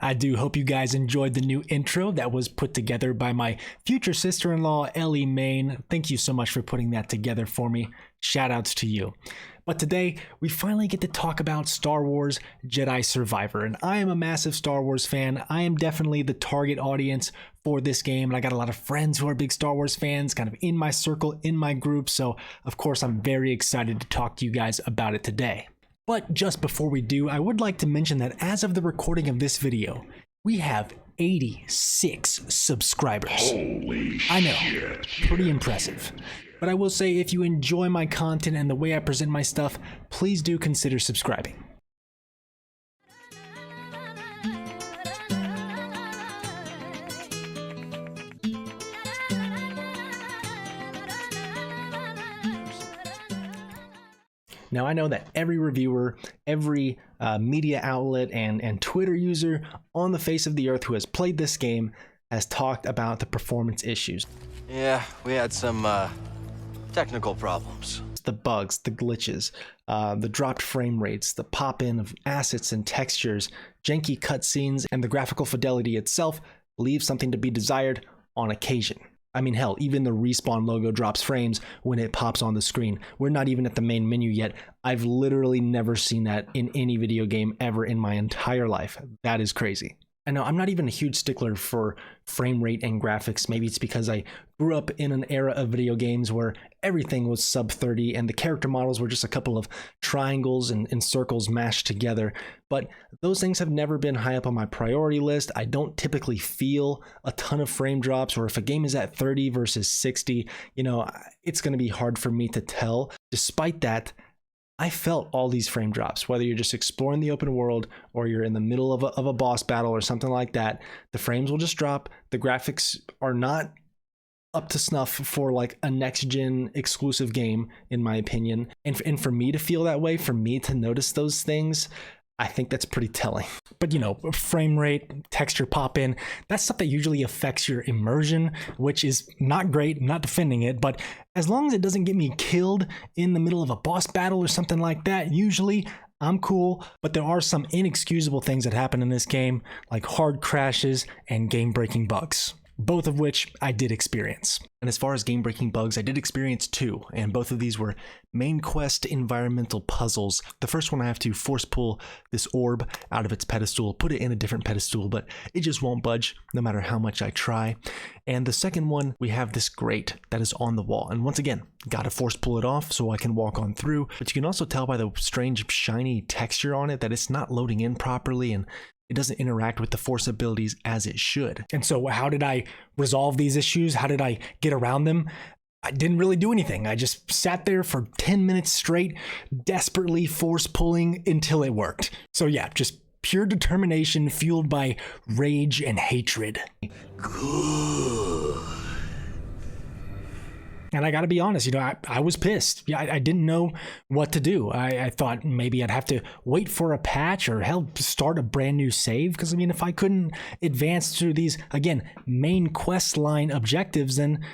I do hope you guys enjoyed the new intro that was put together by my future sister-in-law, Ellie Main. Thank you so much for putting that together for me. Shoutouts to you. But today, we finally get to talk about Star Wars Jedi Survivor, and I am a massive Star Wars fan. I am definitely the target audience for this game, and I got a lot of friends who are big Star Wars fans, kind of in my circle, in my group, so of course I'm very excited to talk to you guys about it today. But just before we do, I would like to mention that as of the recording of this video, we have 86 subscribers. Holy I know, shit. pretty impressive. But I will say, if you enjoy my content and the way I present my stuff, please do consider subscribing. Now, I know that every reviewer, every media outlet, and Twitter user on the face of the earth who has played this game has talked about the performance issues. Yeah, we had some technical problems. The bugs, the glitches, the dropped frame rates, the pop-in of assets and textures, janky cutscenes, and the graphical fidelity itself leave something to be desired on occasion. I mean, hell, even the Respawn logo drops frames when it pops on the screen. We're not even at the main menu yet. I've literally never seen that in any video game ever in my entire life. That is crazy. I know I'm not even a huge stickler for frame rate and graphics. Maybe it's because I grew up in an era of video games where everything was sub 30 and the character models were just a couple of triangles and circles mashed together. But those things have never been high up on my priority list. I don't typically feel a ton of frame drops, or if a game is at 30 versus 60, you know, it's going to be hard for me to tell. Despite that, I felt all these frame drops, whether you're just exploring the open world or you're in the middle of a boss battle or something like that. The frames will just drop. The graphics are not up to snuff for like a next-gen exclusive game, in my opinion. And for me to feel that way, for me to notice those things, I think that's pretty telling. But you know, frame rate, texture pop-in, that's stuff that usually affects your immersion, which is not great. I'm not defending it, but as long as it doesn't get me killed in the middle of a boss battle or something like that, usually I'm cool. But there are some inexcusable things that happen in this game, like hard crashes and game-breaking bugs, both of which I did experience. And as far as game-breaking bugs, I did experience two, and both of these were main quest environmental puzzles. The first one, I have to force pull this orb out of its pedestal, put it in a different pedestal, but it just won't budge no matter how much I try. And the second one, we have this grate that is on the wall, and once again, gotta force pull it off so I can walk on through, but you can also tell by the strange shiny texture on it that it's not loading in properly, and it doesn't interact with the force abilities as it should. And so how did I resolve these issues? How did I get around them? I didn't really do anything. I just sat there for 10 minutes straight, desperately force pulling until it worked. So yeah, just pure determination fueled by rage and hatred. Good. And I gotta be honest, you know, I was pissed. Yeah, I didn't know what to do. I thought maybe I'd have to wait for a patch or hell, start a brand new save. Because I mean, if I couldn't advance through these, again, main quest line objectives, then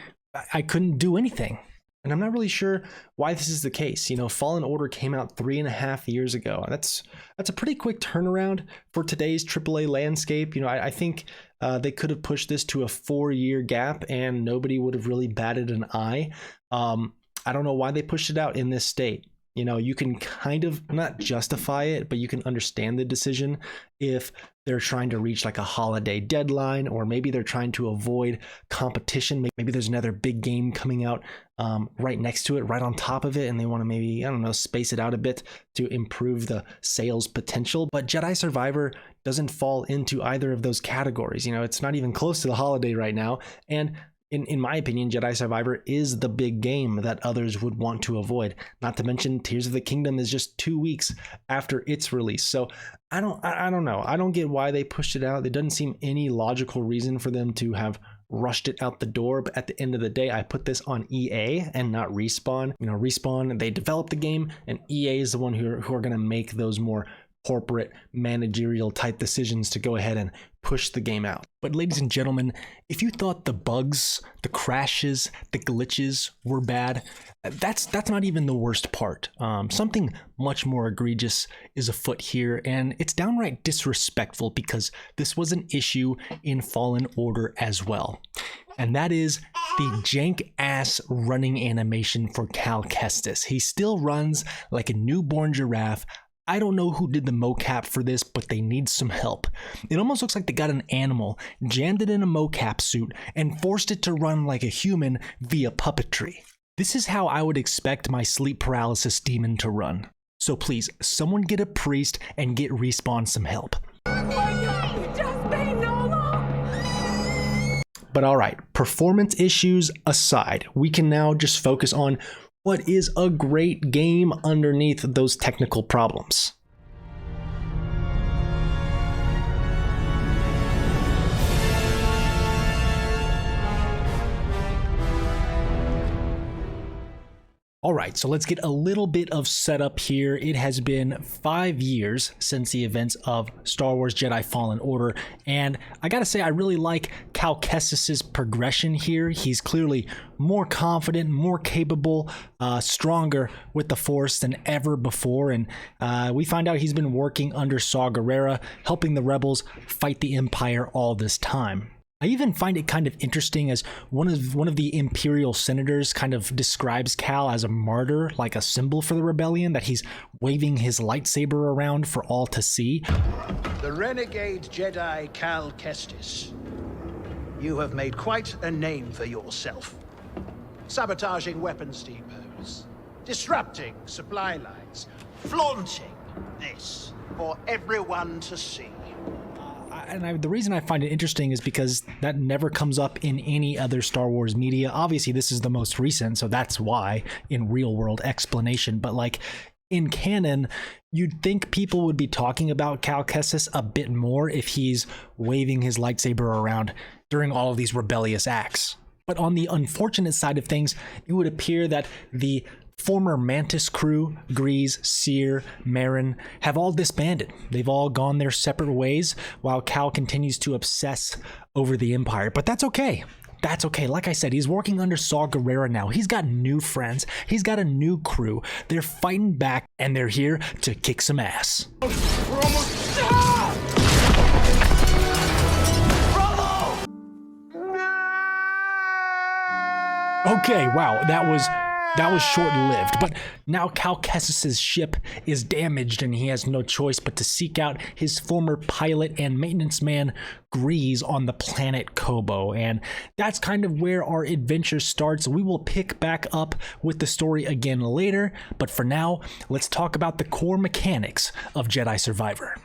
I couldn't do anything. And I'm not really sure why this is the case. You know, Fallen Order came out 3.5 years ago. That's a pretty quick turnaround for today's AAA landscape. You know, I think they could have pushed this to a 4-year gap and nobody would have really batted an eye. I don't know why they pushed it out in this state. You know, you can kind of not justify it, but you can understand the decision if they're trying to reach like a holiday deadline, or maybe they're trying to avoid competition. Maybe there's another big game coming out right next to it, right on top of it, and they want to maybe, I don't know, space it out a bit to improve the sales potential. But Jedi Survivor doesn't fall into either of those categories. You know, it's not even close to the holiday right now. And in my opinion, Jedi Survivor is the big game that others would want to avoid. Not to mention, Tears of the Kingdom is just 2 weeks after its release. So I don't know. I don't get why they pushed it out. There doesn't seem any logical reason for them to have rushed it out the door. But at the end of the day, I put this on EA and not Respawn. You know, Respawn, they developed the game, and EA is the one who are going to make those more corporate managerial type decisions to go ahead and push the game out. But ladies and gentlemen, if you thought the bugs, the crashes, the glitches were bad, that's not even the worst part. Something much more egregious is afoot here, and it's downright disrespectful because this was an issue in Fallen Order as well. And that is the jank ass running animation for Cal Kestis. He still runs like a newborn giraffe. I don't know who did the mocap for this, but they need some help. It almost looks like they got an animal, jammed it in a mocap suit, and forced it to run like a human via puppetry. This is how I would expect my sleep paralysis demon to run. So please, someone get a priest and get Respawn some help. But alright, performance issues aside, we can now just focus on what is a great game underneath those technical problems. Alright, so let's get a little bit of setup here. It has been 5 years since the events of Star Wars Jedi Fallen Order, and I gotta say I really like Cal Kestis' progression here. He's clearly more confident, more capable, stronger with the Force than ever before, and we find out he's been working under Saw Gerrera, helping the rebels fight the Empire all this time. I even find it kind of interesting as one of the Imperial senators kind of describes Cal as a martyr, like a symbol for the rebellion, that he's waving his lightsaber around for all to see. The renegade Jedi Cal Kestis. You have made quite a name for yourself. Sabotaging weapons depots, disrupting supply lines, flaunting this for everyone to see. The reason I find it interesting is because that never comes up in any other Star Wars media. Obviously, this is the most recent, so that's why in real-world explanation. But like in canon, you'd think people would be talking about Cal Kestis a bit more if he's waving his lightsaber around during all of these rebellious acts. But on the unfortunate side of things, it would appear that the former Mantis crew, Grease, Seer, Marin, have all disbanded. They've all gone their separate ways, while Cal continues to obsess over the Empire. But that's okay. That's okay. Like I said, he's working under Saw Gerrera now. He's got new friends. He's got a new crew. They're fighting back, and they're here to kick some ass. We're almost done! Okay, wow, that was short-lived, but now Cal Kestis' ship is damaged and he has no choice but to seek out his former pilot and maintenance man, Grease, on the planet Kobo, and that's kind of where our adventure starts. We will pick back up with the story again later, but for now, let's talk about the core mechanics of Jedi Survivor.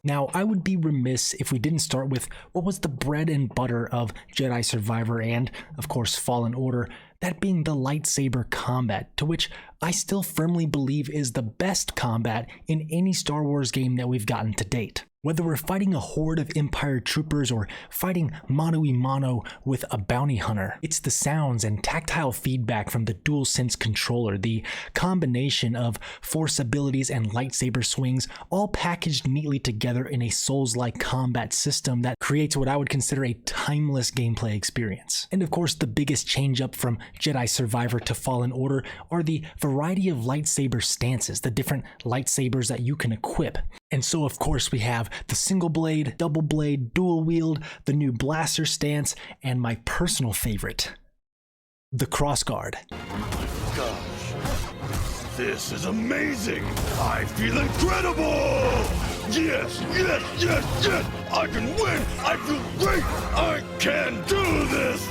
Now, I would be remiss if we didn't start with what was the bread and butter of Jedi Survivor and, of course, Fallen Order, that being the lightsaber combat, to which I still firmly believe is the best combat in any Star Wars game that we've gotten to date. Whether we're fighting a horde of Empire troopers or fighting mano-a-mano with a bounty hunter, it's the sounds and tactile feedback from the DualSense controller, the combination of Force abilities and lightsaber swings, all packaged neatly together in a Souls-like combat system that creates what I would consider a timeless gameplay experience. And of course, the biggest change up from Jedi Survivor to Fallen Order are the variety of lightsaber stances, the different lightsabers that you can equip. And so, of course, we have the single blade, double blade, dual wield, the new blaster stance, and my personal favorite, the crossguard. Gosh, this is amazing! I feel incredible! Yes, yes, yes, yes! I can win! I feel great! I can do this!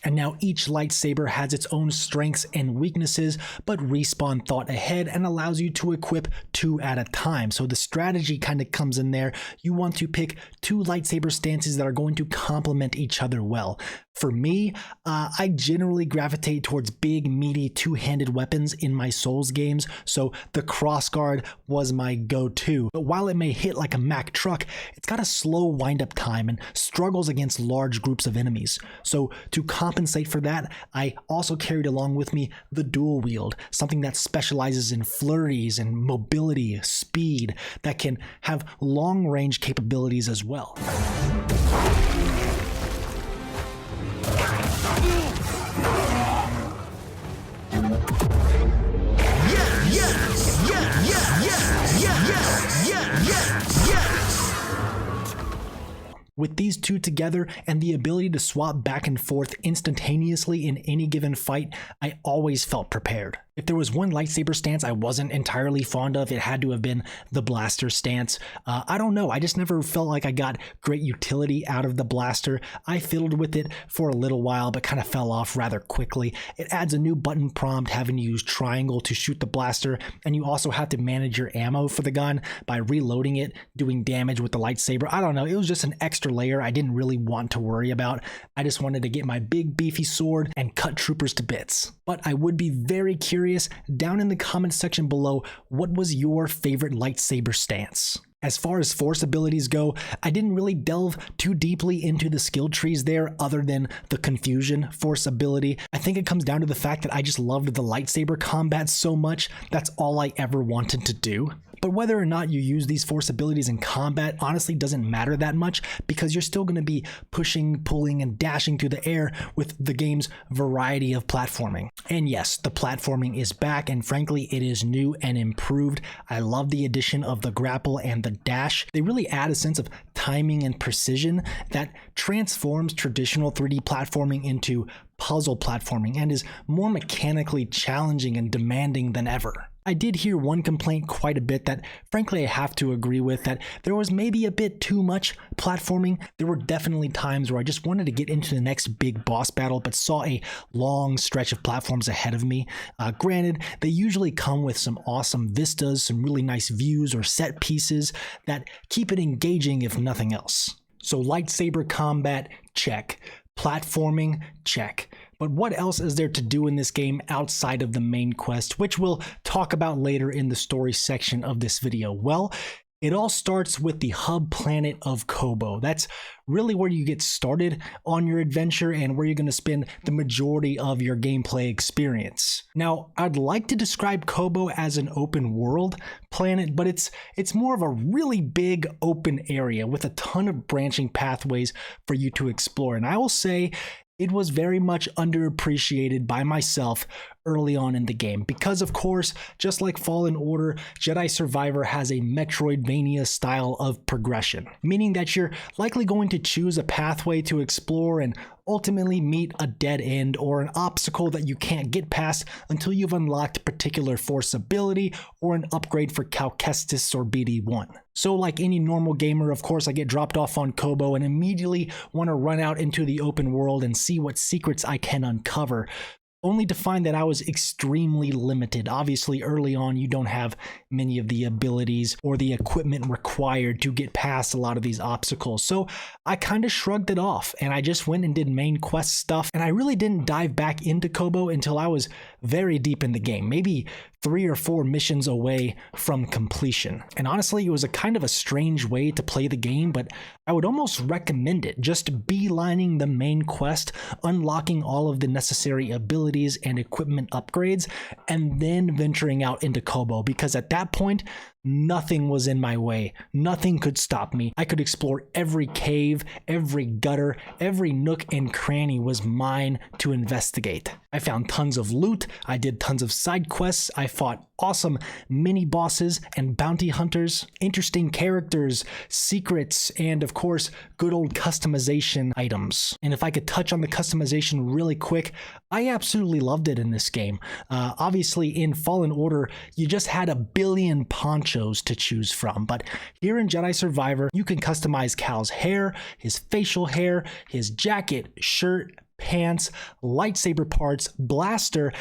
And now each lightsaber has its own strengths and weaknesses, but Respawn thought ahead and allows you to equip 2 at a time. So the strategy kind of comes in there. You want to pick 2 lightsaber stances that are going to complement each other well. For me, I generally gravitate towards big, meaty, two-handed weapons in my Souls games, so the crossguard was my go-to. But while it may hit like a Mack truck, it's got a slow low windup time and struggles against large groups of enemies. So to compensate for that, I also carried along with me the dual wield, something that specializes in flurries and mobility, speed, that can have long range capabilities as well. With these two together and the ability to swap back and forth instantaneously in any given fight, I always felt prepared. If there was one lightsaber stance I wasn't entirely fond of, it had to have been the blaster stance. I don't know, I just never felt like I got great utility out of the blaster. I fiddled with it for a little while, but kind of fell off rather quickly. It adds a new button prompt having to use triangle to shoot the blaster, and you also have to manage your ammo for the gun by reloading it, doing damage with the lightsaber. I don't know, it was just an extra layer I didn't really want to worry about. I just wanted to get my big beefy sword and cut troopers to bits. But I would be very curious down in the comments section below, what was your favorite lightsaber stance? As far as force abilities go, I didn't really delve too deeply into the skill trees there other than the confusion force ability. I think it comes down to the fact that I just loved the lightsaber combat so much, that's all I ever wanted to do. But whether or not you use these force abilities in combat honestly doesn't matter that much, because you're still going to be pushing, pulling, and dashing through the air with the game's variety of platforming. And yes, the platforming is back, and frankly, it is new and improved. I love the addition of the grapple and the dash. They really add a sense of timing and precision that transforms traditional 3D platforming into puzzle platforming and is more mechanically challenging and demanding than ever. I did hear one complaint quite a bit that frankly I have to agree with, that there was maybe a bit too much platforming. There were definitely times where I just wanted to get into the next big boss battle but saw a long stretch of platforms ahead of me. Granted, they usually come with some awesome vistas, some really nice views or set pieces that keep it engaging if nothing else. So lightsaber combat, check. Platforming, check. But what else is there to do in this game outside of the main quest, which we'll talk about later in the story section of this video? Well, it all starts with the hub planet of Koboh. That's really where you get started on your adventure and where you're going to spend the majority of your gameplay experience. Now, I'd like to describe Koboh as an open world planet, but it's more of a really big open area with a ton of branching pathways for you to explore. And I will say, it was very much underappreciated by myself early on in the game because, of course, just like Fallen Order, Jedi Survivor has a Metroidvania style of progression, meaning that you're likely going to choose a pathway to explore and ultimately meet a dead end or an obstacle that you can't get past until you've unlocked a particular force ability or an upgrade for Cal Kestis or BD1. So like any normal gamer, of course, I get dropped off on Koboh and immediately want to run out into the open world and see what secrets I can uncover, only to find that I was extremely limited. Obviously, early on, you don't have many of the abilities or the equipment required to get past a lot of these obstacles. So I kind of shrugged it off and I just went and did main quest stuff. And I really didn't dive back into Koboh until I was very deep in the game, maybe 3 or 4 missions away from completion. And honestly, it was a kind of a strange way to play the game, but I would almost recommend it. Just beelining the main quest, unlocking all of the necessary abilities and equipment upgrades, and then venturing out into Koboh, because at that point, nothing was in my way. Nothing could stop me. I could explore every cave, every gutter, every nook and cranny was mine to investigate. I found tons of loot. I did tons of side quests. I fought awesome mini bosses and bounty hunters, interesting characters, secrets, and of course, good old customization items. And if I could touch on the customization really quick, I absolutely loved it in this game. Obviously, in Fallen Order, you just had a billion ponchos to choose from, but here in Jedi Survivor, you can customize Cal's hair, his facial hair, his jacket, shirt, pants, lightsaber parts, blaster,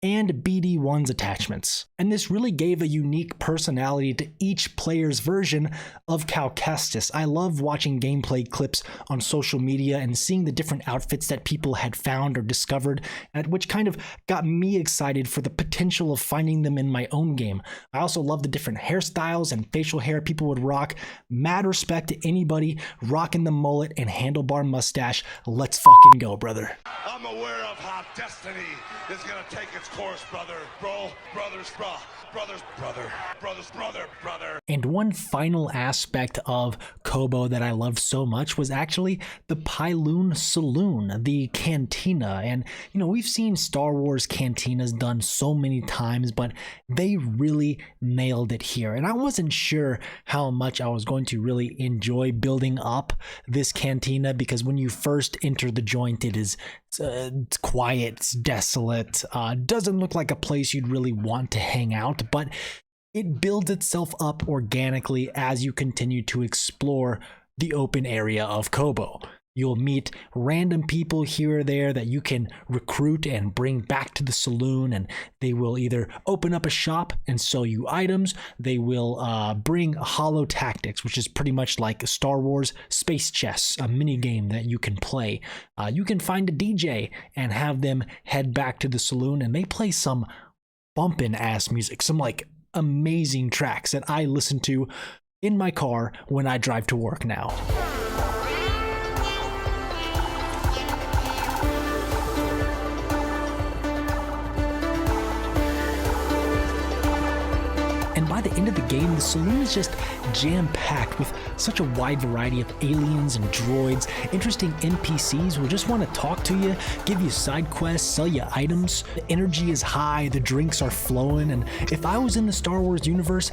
and BD1's attachments. And this really gave a unique personality to each player's version of Cal Kestis. I love watching gameplay clips on social media and seeing the different outfits that people had found or discovered, which kind of got me excited for the potential of finding them in my own game. I also love the different hairstyles and facial hair people would rock. Mad respect to anybody rocking the mullet and handlebar mustache. Let's fucking go, brother. I'm aware of how destiny is gonna take its course, brother. Brothers, brother. And one final aspect of Koboh that I loved so much was actually the Pyloon Saloon, the cantina. And, you know, we've seen Star Wars cantinas done so many times, but they really nailed it here. And I wasn't sure how much I was going to really enjoy building up this cantina, because when you first enter the joint, it's quiet, it's desolate, doesn't look like a place you'd really want to hang out, but it builds itself up organically as you continue to explore the open area of Koboh. You'll meet random people here or there that you can recruit and bring back to the saloon, and they will either open up a shop and sell you items. They will bring Holo Tactics, which is pretty much like Star Wars Space Chess, a mini game that you can play. You can find a DJ and have them head back to the saloon, and they play some bumpin' ass music, some like amazing tracks that I listen to in my car when I drive to work now. And by the end of the game, the saloon is just jam-packed with such a wide variety of aliens and droids, interesting NPCs who just want to talk to you, give you side quests, sell you items. The energy is high, the drinks are flowing, and if I was in the Star Wars universe,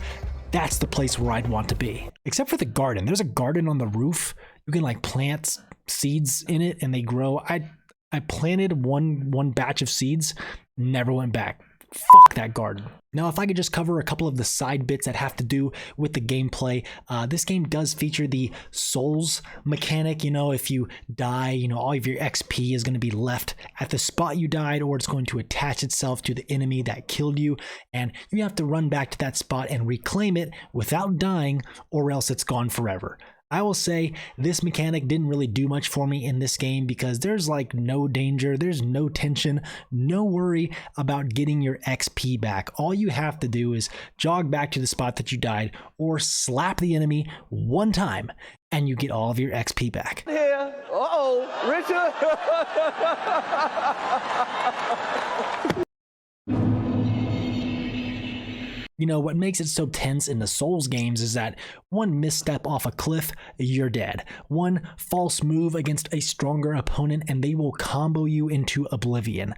that's the place where I'd want to be. Except for the garden. There's a garden on the roof. You can like plant seeds in it and they grow. I planted one batch of seeds, never went back. Fuck that garden. Now, if I could just cover a couple of the side bits that have to do with the gameplay, this game does feature the souls mechanic. You know, if you die, you know, all of your XP is going to be left at the spot you died, or it's going to attach itself to the enemy that killed you, and you have to run back to that spot and reclaim it without dying, or else it's gone forever. I will say this mechanic didn't really do much for me in this game because there's like no danger, there's no tension, no worry about getting your XP back. All you have to do is jog back to the spot that you died or slap the enemy one time and you get all of your XP back. Here. Richard. You know, what makes it so tense in the Souls games is that one misstep off a cliff, you're dead. One false move against a stronger opponent and they will combo you into oblivion.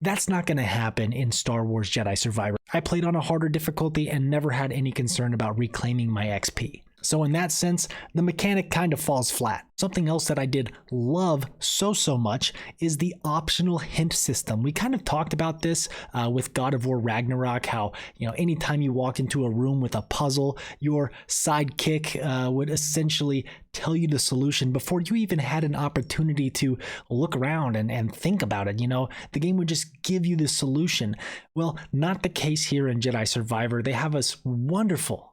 That's not going to happen in Star Wars Jedi Survivor. I played on a harder difficulty and never had any concern about reclaiming my XP. So in that sense, the mechanic kind of falls flat. Something else that I did love so much is the optional hint system. We kind of talked about this with God of War Ragnarok, how, you know, anytime you walk into a room with a puzzle, your sidekick would essentially tell you the solution before you even had an opportunity to look around and think about it. You know, the game would just give you the solution. Well, not the case here in Jedi Survivor. They have this wonderful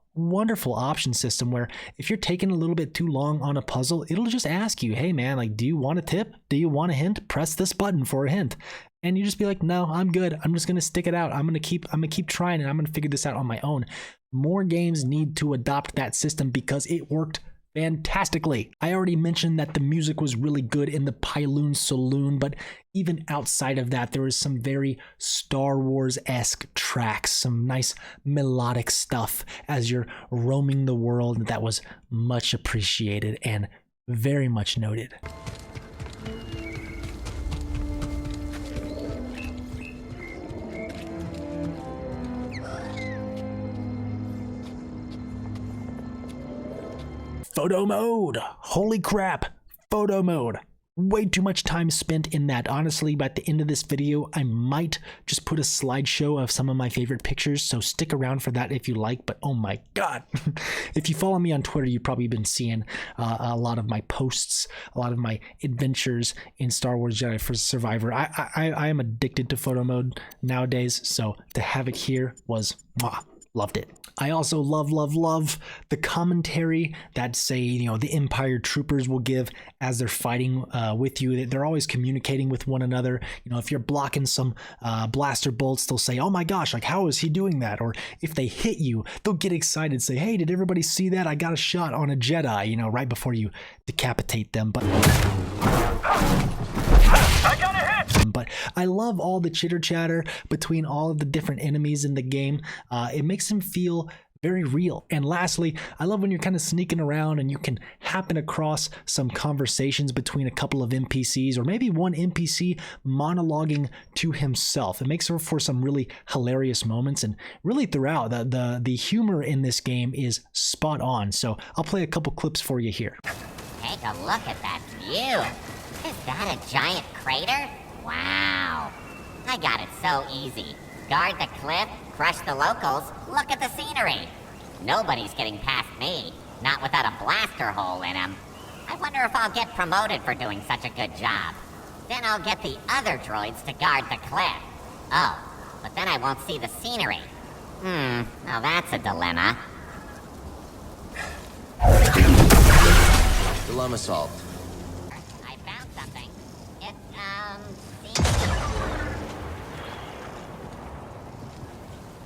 option system where if you're taking a little bit too long on a puzzle, it'll just ask you, hey man, like, do you want a tip? Do you want a hint? Press this button for a hint. And you just be like, no, I'm good. I'm just going to stick it out. I'm going to keep trying and I'm going to figure this out on my own. More games need to adopt that system because it worked fantastically. I already mentioned that the music was really good in the Pyloon Saloon, but even outside of that, there was some very Star Wars-esque tracks, some nice melodic stuff as you're roaming the world that was much appreciated and very much noted. Photo mode. Holy crap. Photo mode. way too much time spent in that. Honestly, by the end of this video, I might just put a slideshow of some of my favorite pictures, so stick around for that if you like. But oh my god, if you follow me on Twitter, you've probably been seeing a lot of my posts, a lot of my adventures in Star Wars Jedi Survivor. I am addicted to photo mode nowadays, so to have it here was loved it. I also love the commentary that, say, you know, the Empire troopers will give as they're fighting with you. They're always communicating with one another. You know, if you're blocking some blaster bolts, they'll say, oh my gosh, like, how is he doing that? Or if they hit you, they'll get excited, say, hey, did everybody see that? I got a shot on a Jedi, you know, right before you decapitate them. But But I love all the chitter chatter between all of the different enemies in the game. It makes them feel very real. And lastly, I love when you're kind of sneaking around and you can happen across some conversations between a couple of NPCs, or maybe one NPC monologuing to himself. It makes for some really hilarious moments, and really throughout, the humor in this game is spot on. So I'll play a couple clips for you here. Take a look at that view. Is that a giant crater? Wow. I got it so easy. Guard the cliff, crush the locals, look at the scenery. Nobody's getting past me, not without a blaster hole in him. I wonder if I'll get promoted for doing such a good job. Then I'll get the other droids to guard the cliff. Oh, but then I won't see the scenery. Now that's a dilemma. Dilemma solved. I found something. It,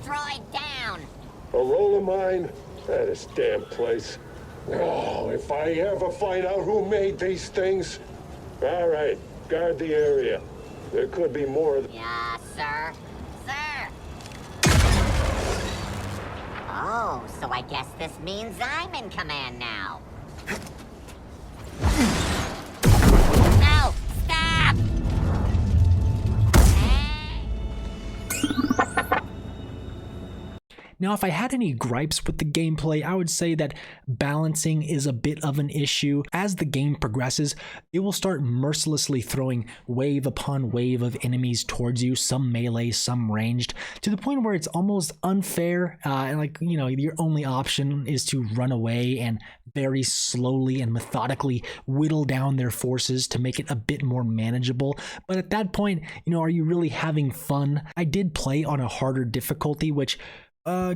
droid down! A roll of mine? This damn place. Oh, if I ever find out who made these things. All right, guard the area. There could be more of them. Yeah, sir. Sir! Oh, so I guess this means I'm in command now. No! Stop! Now, if I had any gripes with the gameplay, I would say that balancing is a bit of an issue. As the game progresses, it will start mercilessly throwing wave upon wave of enemies towards you, some melee, some ranged, to the point where it's almost unfair, and like, you know, your only option is to run away and very slowly and methodically whittle down their forces to make it a bit more manageable. But at that point, you know, are you really having fun? I did play on a harder difficulty, which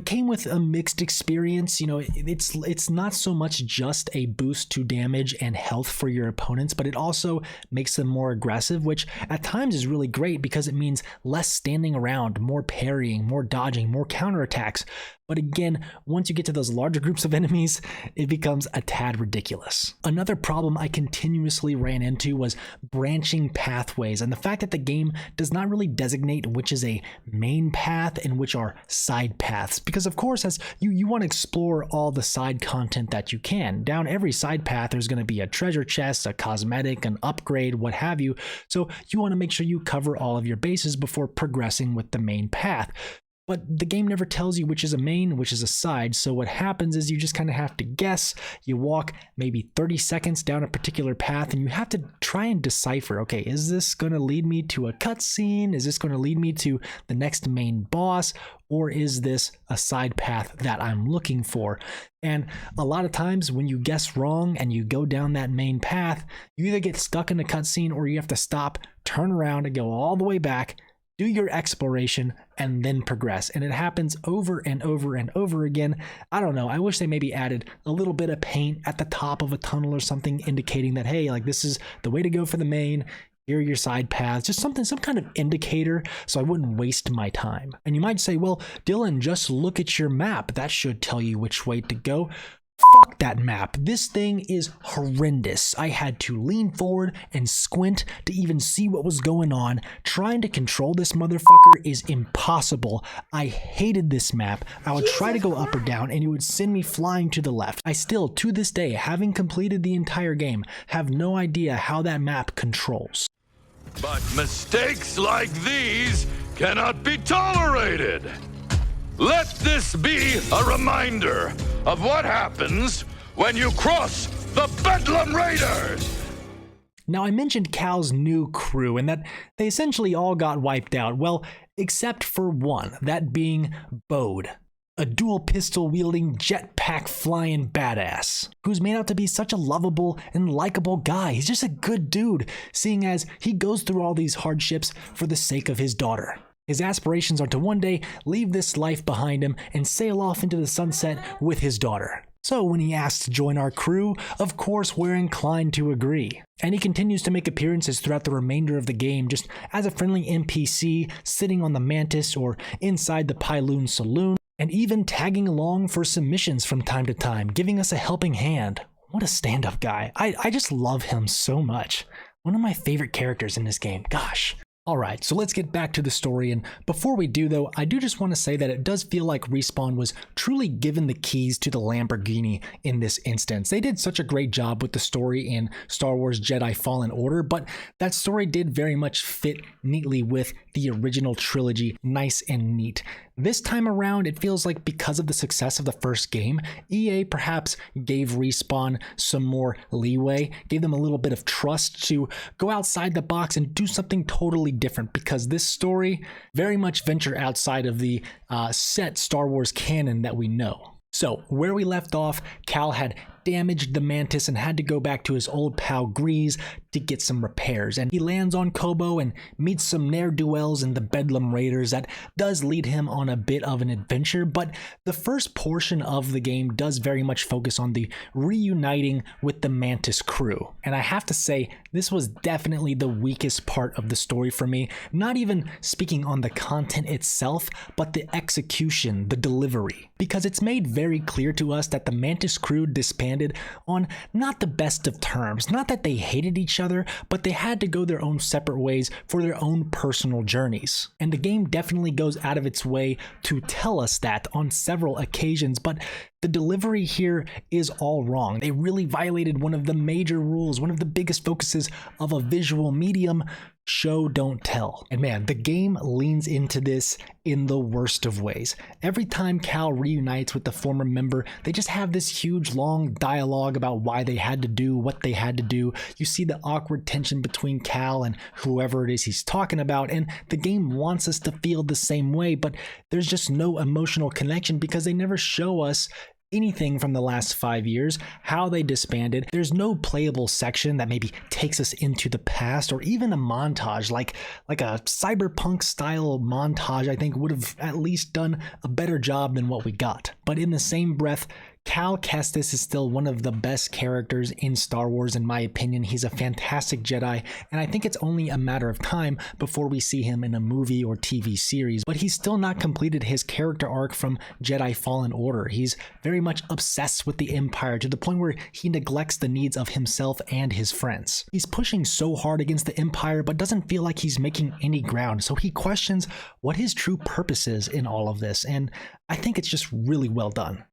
came with a mixed experience. You know, it's not so much just a boost to damage and health for your opponents, but it also makes them more aggressive, which at times is really great because it means less standing around, more parrying, more dodging, more counterattacks. But again, once you get to those larger groups of enemies, it becomes a tad ridiculous. Another problem I continuously ran into was branching pathways, and the fact that the game does not really designate which is a main path and which are side paths. Because of course, as you want to explore all the side content that you can. Down every side path, there's going to be a treasure chest, a cosmetic, an upgrade, what have you. So you want to make sure you cover all of your bases before progressing with the main path. But the game never tells you which is a main, which is a side, so what happens is you just kind of have to guess. You walk maybe 30 seconds down a particular path, and you have to try and decipher, okay, is this going to lead me to a cutscene? Is this going to lead me to the next main boss? Or is this a side path that I'm looking for? And a lot of times when you guess wrong and you go down that main path, you either get stuck in a cutscene or you have to stop, turn around, and go all the way back, do your exploration, and then progress. And it happens over and over and over again. I don't know. I wish they maybe added a little bit of paint at the top of a tunnel or something indicating that, hey, like, this is the way to go for the main. Here are your side paths, just something, some kind of indicator, so I wouldn't waste my time. And you might say, well, Dylan, just look at your map. That should tell you which way to go. Fuck that map. This thing is horrendous. I had to lean forward and squint to even see what was going on. Trying to control this motherfucker is impossible. I hated this map. I would try to go up or down and it would send me flying to the left. I still, to this day, having completed the entire game, have no idea how that map controls. But mistakes like these cannot be tolerated. Let this be a reminder of what happens when you cross the Bedlam Raiders. Now, I mentioned Cal's new crew and that they essentially all got wiped out, well, except for one, that being Bode, a dual pistol wielding jetpack flying badass who's made out to be such a lovable and likable guy. He's just a good dude, seeing as he goes through all these hardships for the sake of his daughter. His aspirations are to one day leave this life behind him and sail off into the sunset with his daughter. So when he asks to join our crew, of course we're inclined to agree. And he continues to make appearances throughout the remainder of the game, just as a friendly NPC sitting on the Mantis or inside the Pyloon Saloon, and even tagging along for some missions from time to time, giving us a helping hand. What a stand-up guy. I just love him so much. One of my favorite characters in this game, gosh. Alright, so let's get back to the story, and before we do though, I do just want to say that it does feel like Respawn was truly given the keys to the Lamborghini in this instance. They did such a great job with the story in Star Wars Jedi Fallen Order, but that story did very much fit neatly with the original trilogy, nice and neat. This time around, it feels like because of the success of the first game, EA perhaps gave Respawn some more leeway, gave them a little bit of trust to go outside the box and do something totally different, because this story very much venture outside of the set Star Wars canon that we know. So, where we left off, Cal had damaged the Mantis and had to go back to his old pal Grease to get some repairs, and he lands on Kobo and meets some ne'er-do-wells in the Bedlam Raiders. That does lead him on a bit of an adventure, but the first portion of the game does very much focus on the reuniting with the Mantis crew, and I have to say this was definitely the weakest part of the story for me, not even speaking on the content itself, but the execution, the delivery, because it's made very clear to us that the Mantis crew disbanded on not the best of terms. Not that they hated each other, but they had to go their own separate ways for their own personal journeys. And the game definitely goes out of its way to tell us that on several occasions, but the delivery here is all wrong. They really violated one of the major rules, one of the biggest focuses of a visual medium: show, don't tell. And man, the game leans into this in the worst of ways. Every time Cal reunites with the former member, they just have this huge long dialogue about why they had to do what they had to do. You see the awkward tension between Cal and whoever it is he's talking about, and the game wants us to feel the same way, but there's just no emotional connection because they never show us anything from the last 5 years, how they disbanded. There's no playable section that maybe takes us into the past, or even a montage like a cyberpunk style montage. I think would have at least done a better job than what we got. But in the same breath, Cal Kestis is still one of the best characters in Star Wars, in my opinion. He's a fantastic Jedi, and I think it's only a matter of time before we see him in a movie or TV series. But he's still not completed his character arc from Jedi Fallen Order. He's very much obsessed with the Empire to the point where he neglects the needs of himself and his friends. He's pushing so hard against the Empire, but doesn't feel like he's making any ground, so he questions what his true purpose is in all of this, and I think it's just really well done.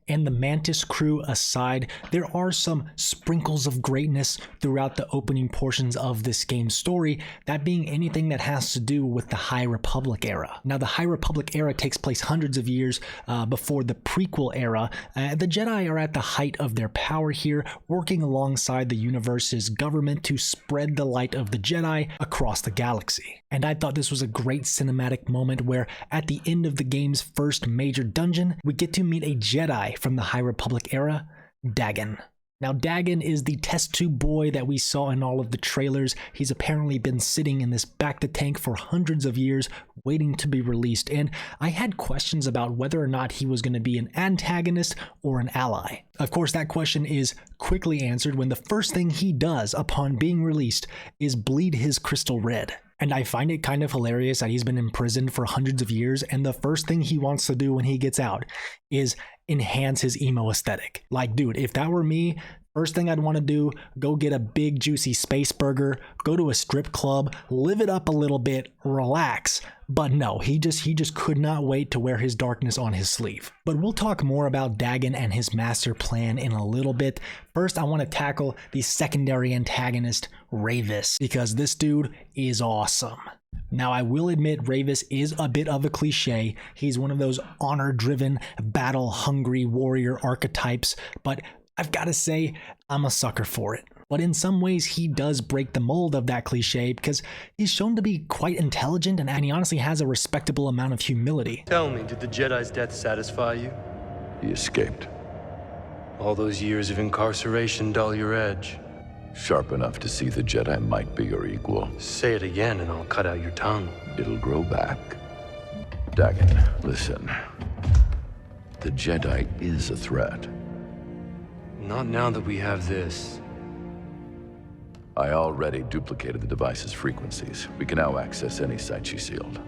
And the Mantis crew aside, there are some sprinkles of greatness throughout the opening portions of this game's story, that being anything that has to do with the High Republic era. Now, the High Republic era takes place hundreds of years before the prequel era. The Jedi are at the height of their power here, working alongside the universe's government to spread the light of the Jedi across the galaxy. And I thought this was a great cinematic moment where, at the end of the game's first major dungeon, we get to meet a Jedi from the High Republic era, Dagan. Now, Dagan is the test tube boy that we saw in all of the trailers. He's apparently been sitting in this bacta-tank for hundreds of years, waiting to be released, and I had questions about whether or not he was going to be an antagonist or an ally. Of course, that question is quickly answered when the first thing he does upon being released is bleed his crystal red. And I find it kind of hilarious that he's been imprisoned for hundreds of years, and the first thing he wants to do when he gets out is enhance his emo aesthetic. Like, dude, if that were me, first thing I'd want to do, go get a big juicy space burger, go to a strip club, live it up a little bit, relax. But no, he just could not wait to wear his darkness on his sleeve. But we'll talk more about Dagan and his master plan in a little bit. First, I want to tackle the secondary antagonist, Ravis, because this dude is awesome. Now, I will admit Ravis is a bit of a cliche. He's one of those honor-driven, battle-hungry warrior archetypes, but I've got to say, I'm a sucker for it. But in some ways, he does break the mold of that cliche because he's shown to be quite intelligent and he honestly has a respectable amount of humility. Tell me, did the Jedi's death satisfy you? He escaped. All those years of incarceration dull your edge. Sharp enough to see the Jedi might be your equal. Say it again and I'll cut out your tongue. It'll grow back. Dagan, listen. The Jedi is a threat. Not now that we have this. I already duplicated the device's frequencies. We can now access any site she sealed.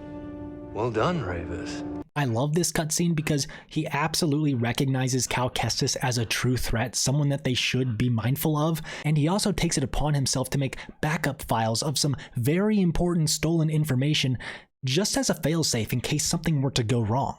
Well done, Ravis. I love this cutscene because he absolutely recognizes Cal Kestis as a true threat, someone that they should be mindful of, and he also takes it upon himself to make backup files of some very important stolen information just as a failsafe in case something were to go wrong.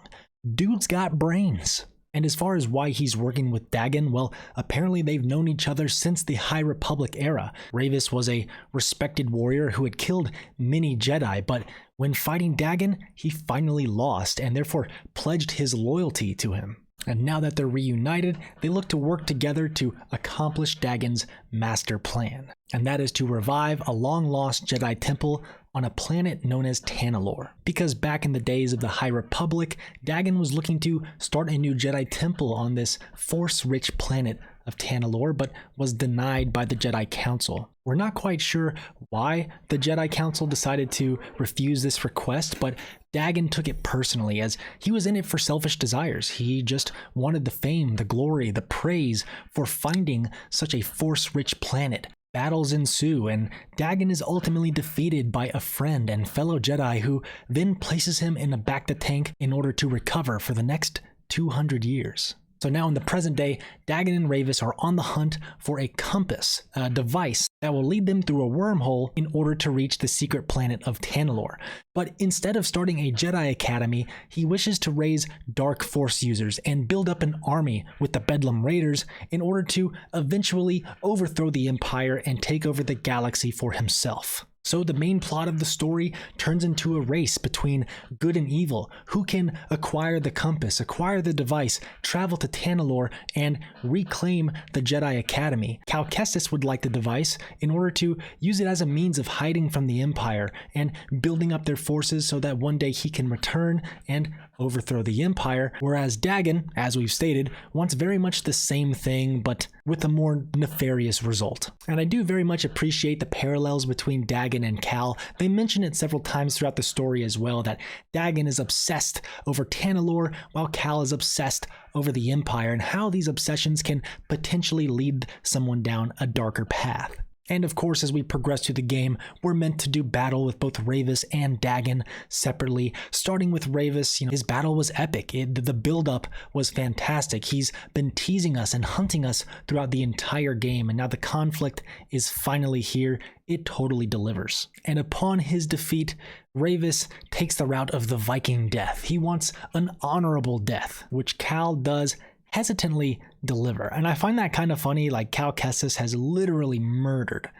Dude's got brains. And as far as why he's working with Dagan, well, apparently they've known each other since the High Republic era. Ravis was a respected warrior who had killed many Jedi, but when fighting Dagan, he finally lost and therefore pledged his loyalty to him. And now that they're reunited, they look to work together to accomplish Dagan's master plan. And that is to revive a long-lost Jedi temple on a planet known as Tanalorr. Because back in the days of the High Republic, Dagan was looking to start a new Jedi temple on this force-rich planet of Tanalorr, but was denied by the Jedi Council. We're not quite sure why the Jedi Council decided to refuse this request, but Dagan took it personally as he was in it for selfish desires. He just wanted the fame, the glory, the praise for finding such a force-rich planet. Battles ensue, and Dagan is ultimately defeated by a friend and fellow Jedi who then places him in a bacta-tank in order to recover for the next 200 years. So now in the present day, Dagan and Ravis are on the hunt for a compass, a device that will lead them through a wormhole in order to reach the secret planet of Tanalorr. But instead of starting a Jedi Academy, he wishes to raise Dark Force users and build up an army with the Bedlam Raiders in order to eventually overthrow the Empire and take over the galaxy for himself. So the main plot of the story turns into a race between good and evil. Who can acquire the compass, acquire the device, travel to Tanalorr, and reclaim the Jedi Academy? Cal Kestis would like the device in order to use it as a means of hiding from the Empire and building up their forces so that one day he can return and overthrow the Empire, whereas Dagan, as we've stated, wants very much the same thing, but with a more nefarious result. And I do very much appreciate the parallels between Dagan and Cal. They mention it several times throughout the story as well, that Dagan is obsessed over Tanalorr, while Cal is obsessed over the Empire, and how these obsessions can potentially lead someone down a darker path. And of course, as we progress through the game, we're meant to do battle with both Ravis and Dagan separately. Starting with Ravis, his battle was epic. The build-up was fantastic. He's been teasing us and hunting us throughout the entire game, and now the conflict is finally here. It totally delivers. And upon his defeat, Ravis takes the route of the Viking death. He wants an honorable death, which Cal does hesitantly deliver. And I find that kind of funny, like Cal Kestis has literally murdered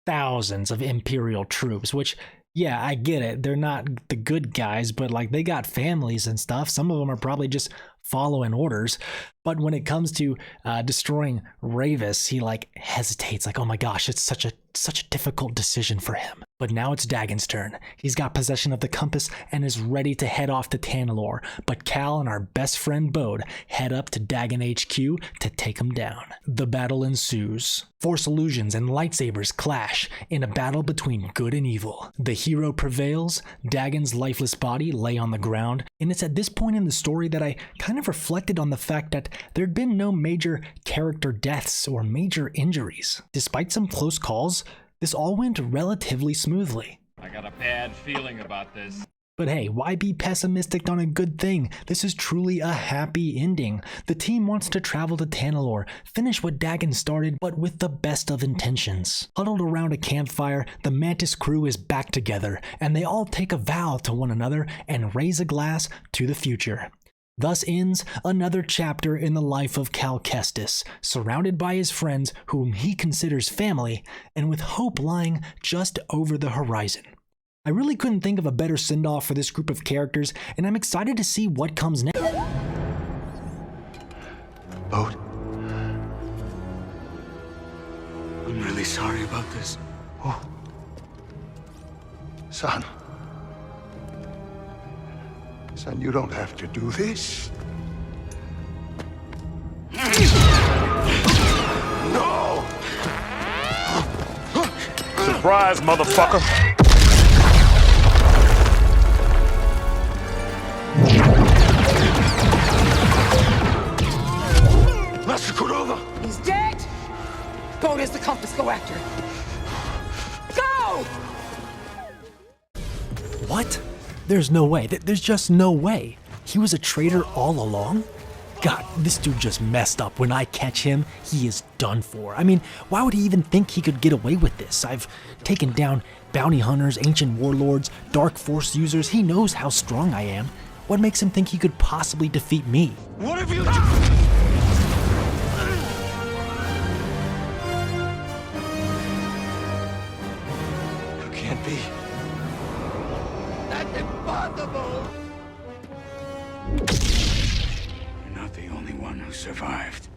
thousands of Imperial troops, which, yeah, I get it. They're not the good guys, but like they got families and stuff. Some of them are probably just following orders. But when it comes to destroying Ravis, he like hesitates, like, oh my gosh, it's such a difficult decision for him. But now it's Dagan's turn. He's got possession of the compass and is ready to head off to Tanalorr. But Cal and our best friend Bode head up to Dagan HQ to take him down. The battle ensues. Force illusions and lightsabers clash in a battle between good and evil. The hero prevails. Dagan's lifeless body lay on the ground. And it's at this point in the story that I kind of reflected on the fact that there'd been no major character deaths or major injuries. Despite some close calls, this all went relatively smoothly. I got a bad feeling about this. But hey, why be pessimistic on a good thing? This is truly a happy ending. The team wants to travel to Tanalorr, finish what Dagan started, but with the best of intentions. Huddled around a campfire, the Mantis crew is back together, and they all take a vow to one another and raise a glass to the future. Thus ends another chapter in the life of Cal Kestis, surrounded by his friends whom he considers family, and with hope lying just over the horizon. I really couldn't think of a better send-off for this group of characters, and I'm excited to see what comes next. Bode. I'm really sorry about this? Oh. Son. Son, you don't have to do this. No! Surprise, motherfucker! Master Cordova! He's dead! Bode has the compass. Go after him. Go! What? There's no way. There's just no way. He was a traitor all along? God, this dude just messed up. When I catch him, he is done for. I mean, why would he even think he could get away with this? I've taken down bounty hunters, ancient warlords, dark force users. He knows how strong I am. What makes him think he could possibly defeat me? What have you done? Can't be. That's impossible! You're not the only one who survived.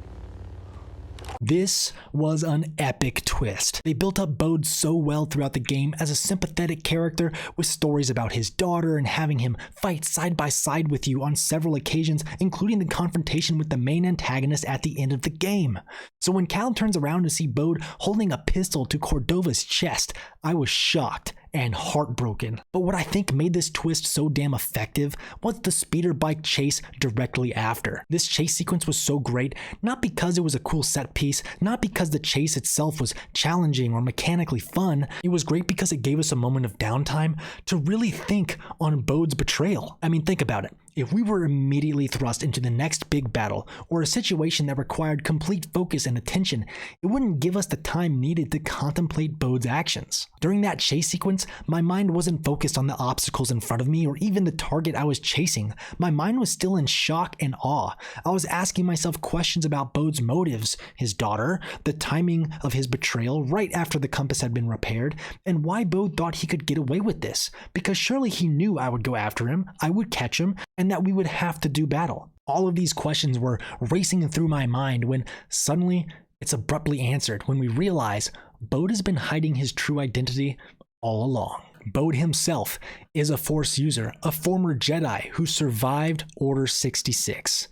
This was an epic twist. They built up Bode so well throughout the game as a sympathetic character with stories about his daughter and having him fight side by side with you on several occasions, including the confrontation with the main antagonist at the end of the game. So when Cal turns around to see Bode holding a pistol to Cordova's chest, I was shocked and heartbroken. But what I think made this twist so damn effective was the speeder bike chase directly after. This chase sequence was so great, not because it was a cool set piece, not because the chase itself was challenging or mechanically fun. It was great because it gave us a moment of downtime to really think on Bode's betrayal. I mean, think about it. If we were immediately thrust into the next big battle or a situation that required complete focus and attention, it wouldn't give us the time needed to contemplate Bode's actions. During that chase sequence, my mind wasn't focused on the obstacles in front of me or even the target I was chasing. My mind was still in shock and awe. I was asking myself questions about Bode's motives, his daughter, the timing of his betrayal right after the compass had been repaired, and why Bode thought he could get away with this. Because surely he knew I would go after him, I would catch him, and that we would have to do battle. All of these questions were racing through my mind when suddenly it's abruptly answered when we realize Bode has been hiding his true identity all along. Bode himself is a Force user, a former Jedi who survived Order 66.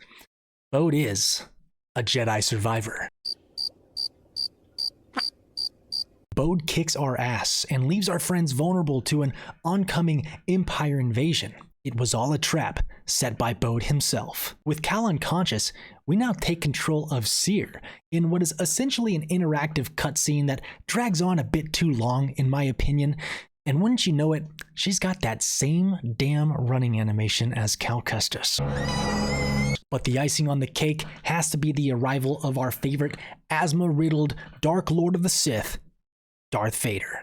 Bode is a Jedi Survivor. Bode kicks our ass and leaves our friends vulnerable to an oncoming Empire invasion. It was all a trap set by Bode himself. With Cal unconscious, we now take control of Cere in what is essentially an interactive cutscene that drags on a bit too long, in my opinion. And wouldn't you know it, she's got that same damn running animation as Cal Kestis. But the icing on the cake has to be the arrival of our favorite asthma-riddled Dark Lord of the Sith, Darth Vader.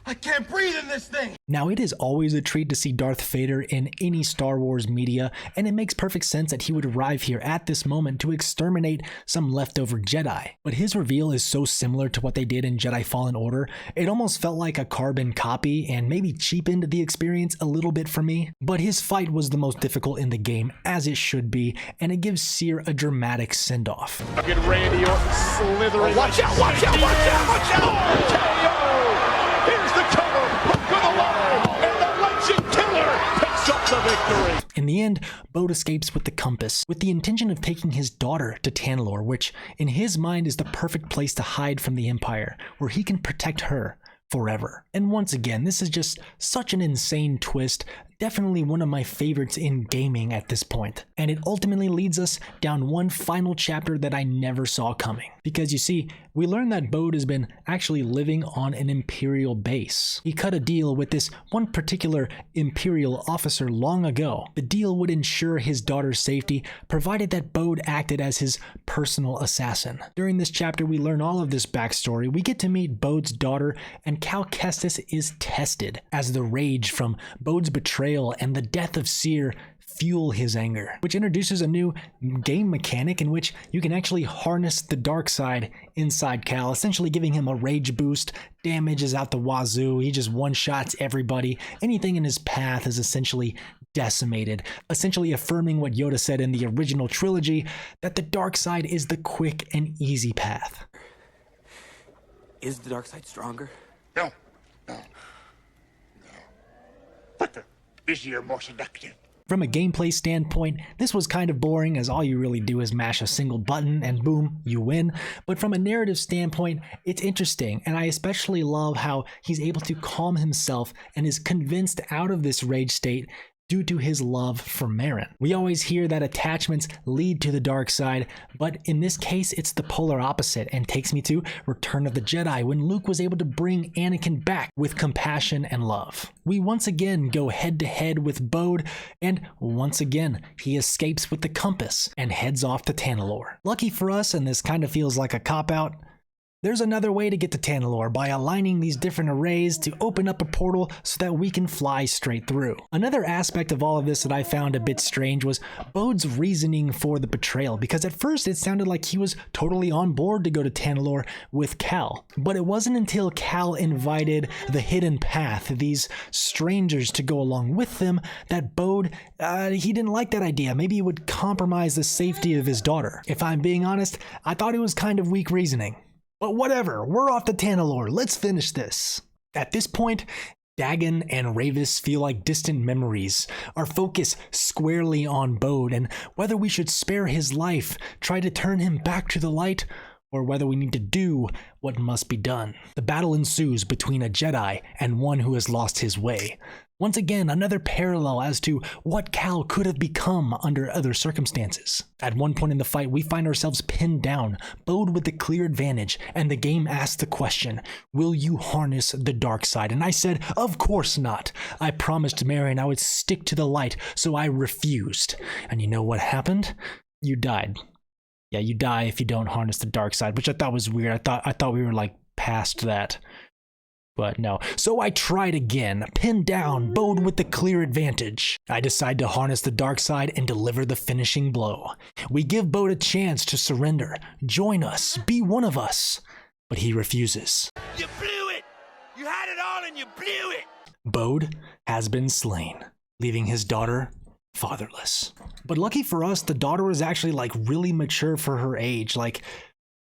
I can't breathe in this thing! Now, it is always a treat to see Darth Vader in any Star Wars media, and it makes perfect sense that he would arrive here at this moment to exterminate some leftover Jedi. But his reveal is so similar to what they did in Jedi Fallen Order, it almost felt like a carbon copy and maybe cheapened the experience a little bit for me. But his fight was the most difficult in the game, as it should be, and it gives Cere a dramatic send-off. Get Randy Orton slithering. Watch out, watch out, watch out, watch out! KO! Here's the cover! Hook of the line! And the Legend Killer picks up the victory! In the end, Bode escapes with the compass, with the intention of taking his daughter to Tanalorr, which, in his mind, is the perfect place to hide from the Empire, where he can protect her forever. And once again, this is just such an insane twist, definitely one of my favorites in gaming at this point. And it ultimately leads us down one final chapter that I never saw coming. Because you see, we learn that Bode has been actually living on an Imperial base. He cut a deal with this one particular Imperial officer long ago. The deal would ensure his daughter's safety, provided that Bode acted as his personal assassin. During this chapter, we learn all of this backstory. We get to meet Bode's daughter, and Cal Kestis is tested as the rage from Bode's betrayal and the death of Cere fuel his anger, which introduces a new game mechanic in which you can actually harness the dark side inside Cal, essentially giving him a rage boost. Damage is out the wazoo. He just one-shots everybody. Anything in his path is essentially decimated, essentially affirming what Yoda said in the original trilogy, that the dark side is the quick and easy path. Is the dark side stronger? No. But busier, more seductive. From a gameplay standpoint, this was kind of boring, as all you really do is mash a single button and boom, you win. But from a narrative standpoint, it's interesting, and I especially love how he's able to calm himself and is convinced out of this rage state due to his love for Merrin. We always hear that attachments lead to the dark side, but in this case, it's the polar opposite, and takes me to Return of the Jedi, when Luke was able to bring Anakin back with compassion and love. We once again go head to head with Bode, and once again, he escapes with the compass and heads off to Tanalorr. Lucky for us, and this kind of feels like a cop-out, there's another way to get to Tanalorr by aligning these different arrays to open up a portal so that we can fly straight through. Another aspect of all of this that I found a bit strange was Bode's reasoning for the betrayal, because at first it sounded like he was totally on board to go to Tanalorr with Cal. But it wasn't until Cal invited the Hidden Path, these strangers, to go along with them, that Bode, he didn't like that idea. Maybe it would compromise the safety of his daughter. If I'm being honest, I thought it was kind of weak reasoning. But whatever, we're off to Tanalorr, let's finish this. At this point, Dagan and Ravis feel like distant memories, our focus squarely on Bode, and whether we should spare his life, try to turn him back to the light, or whether we need to do what must be done. The battle ensues between a Jedi and one who has lost his way. Once again, another parallel as to what Cal could have become under other circumstances. At one point in the fight, we find ourselves pinned down, Bode with the clear advantage, and the game asks the question, will you harness the dark side? And I said, of course not. I promised Marion I would stick to the light, so I refused. And you know what happened? You died. Yeah, you die if you don't harness the dark side, which I thought was weird. I thought we were like past that. But no. So I tried again, pinned down, Bode with the clear advantage. I decide to harness the dark side and deliver the finishing blow. We give Bode a chance to surrender, join us, be one of us. But he refuses. You blew it! You had it all and you blew it! Bode has been slain, leaving his daughter fatherless. But lucky for us, the daughter was actually like really mature for her age. Like,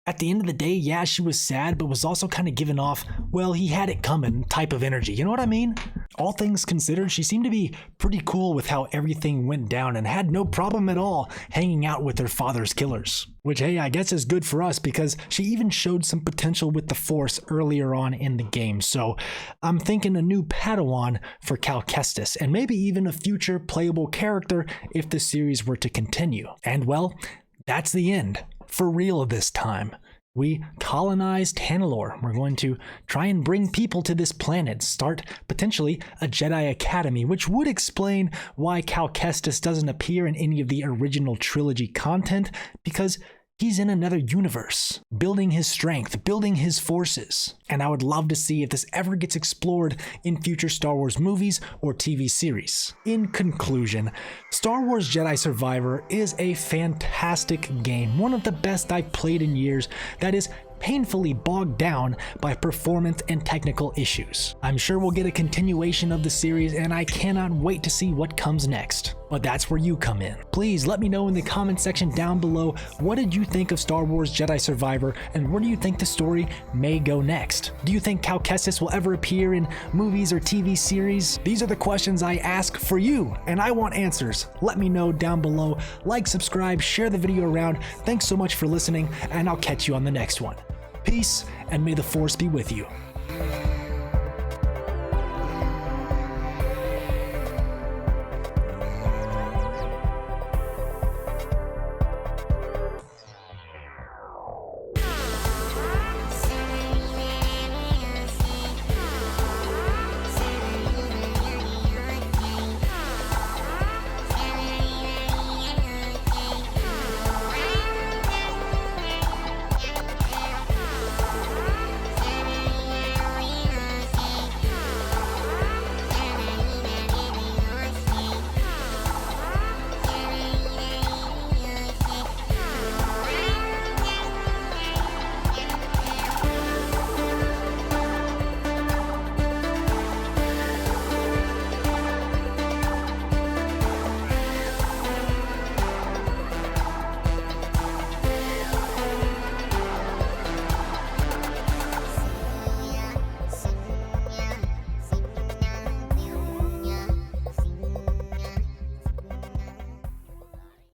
at the end of the day, yeah, she was sad, but was also kind of giving off, well, he had it coming type of energy. You know what I mean? All things considered, she seemed to be pretty cool with how everything went down and had no problem at all hanging out with her father's killers. Which, hey, I guess is good for us because she even showed some potential with the Force earlier on in the game. So I'm thinking a new Padawan for Cal Kestis, and maybe even a future playable character if the series were to continue. And well, that's the end. For real this time. We colonized Tanalorr. We're going to try and bring people to this planet, start potentially a Jedi Academy, which would explain why Cal Kestis doesn't appear in any of the original trilogy content, because he's in another universe, building his strength, building his forces. And I would love to see if this ever gets explored in future Star Wars movies or TV series. In conclusion, Star Wars Jedi Survivor is a fantastic game, one of the best I've played in years that is painfully bogged down by performance and technical issues. I'm sure we'll get a continuation of the series, and I cannot wait to see what comes next. But that's where you come in. Please let me know in the comment section down below, what did you think of Star Wars Jedi Survivor, and where do you think the story may go next? Do you think Cal Kestis will ever appear in movies or TV series? These are the questions I ask for you, and I want answers. Let me know down below. Like, subscribe, share the video around. Thanks so much for listening, and I'll catch you on the next one. Peace, and may the Force be with you.